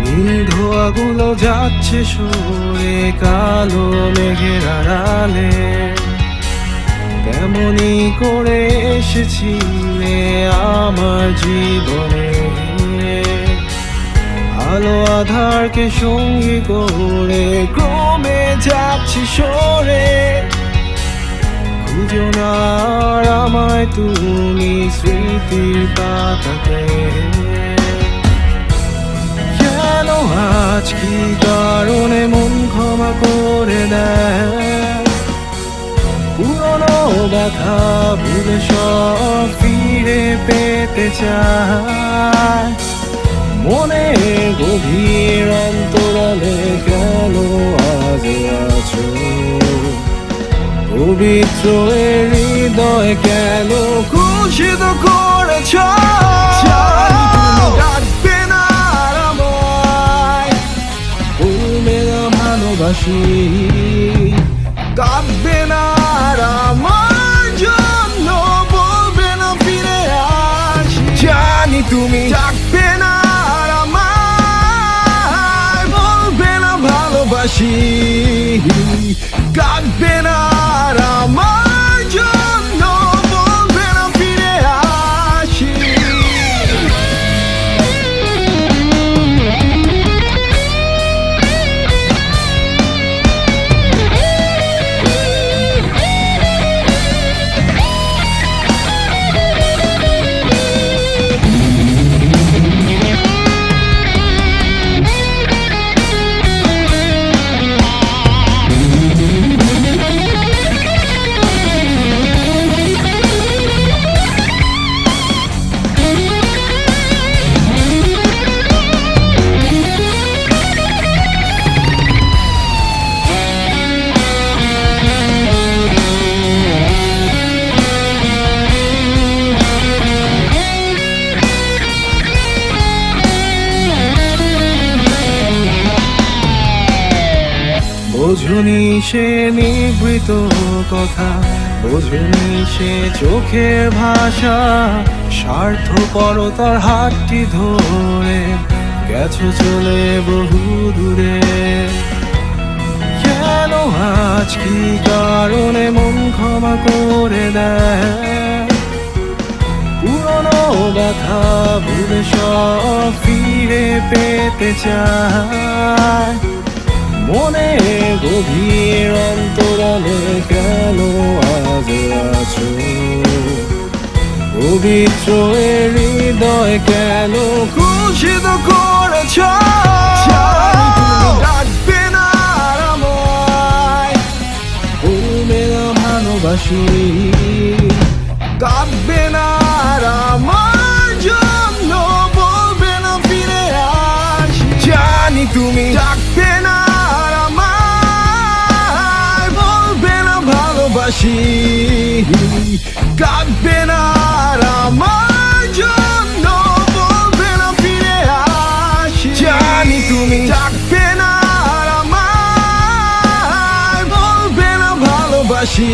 নীল ধোঁয়াগুলো যাচ্ছে সরে কালো মেঘের আড়ালে, তেমনি করে এসেছিলে আমার জীবনে। আলো আধারকে সঙ্গী করে ক্রমে যাচ্ছি সরে, খুঁজো না আর আমায় তুমি স্মৃতির পাতাতে। কেন আজ কি কারণে মন ক্ষমা করে দেয়, পুরনো ব্যথা ভুলে সব ফিরে পেতে চায়। মনে গভীর অন্তরালে কেন আজ আছো, পবিত্র হৃদয় কেন কুশিত করেছ। ডাকবে না আমায়, বলবে না ভালোবাসি, কাঁদবে না আমার জন্য, বলবে না ফিরে আসি। জানি তুমি ডাকবে না আমায়, বলবে না ভালোবাসি, কাঁদবে না আমার জন্য, বলবে না ফিরে আসি। বোঝনি সে নিভৃত কথা, বোঝনি সে চোখের ভাষা, স্বার্থপরতার হাতটি ধরে গেছো চলে বহু দূরে। কেন আজ কি কারণে মন ক্ষমা করে দেয়, পুরনো ব্যথা ভুলে সব ফিরে পেতে চায়। মনে গভীর অন্তরালে কেন আজ আছো, পবিত্র হৃদয় কেন কুশিত করেছ। ডাকবে না আমায়, বলবে না ভালোবাসি, কাঁদবে না আমার জন্য, বলবে না ফিরে আসি। জানি তুমি ডাকবে না আমায়, বলবে না ভালোবাসি, কাঁদবে না আমার জন্য, বলবে না ফিরে আসি। জানি তুমি ডাকবে না আমায়, বলবে না ভালোবাসি।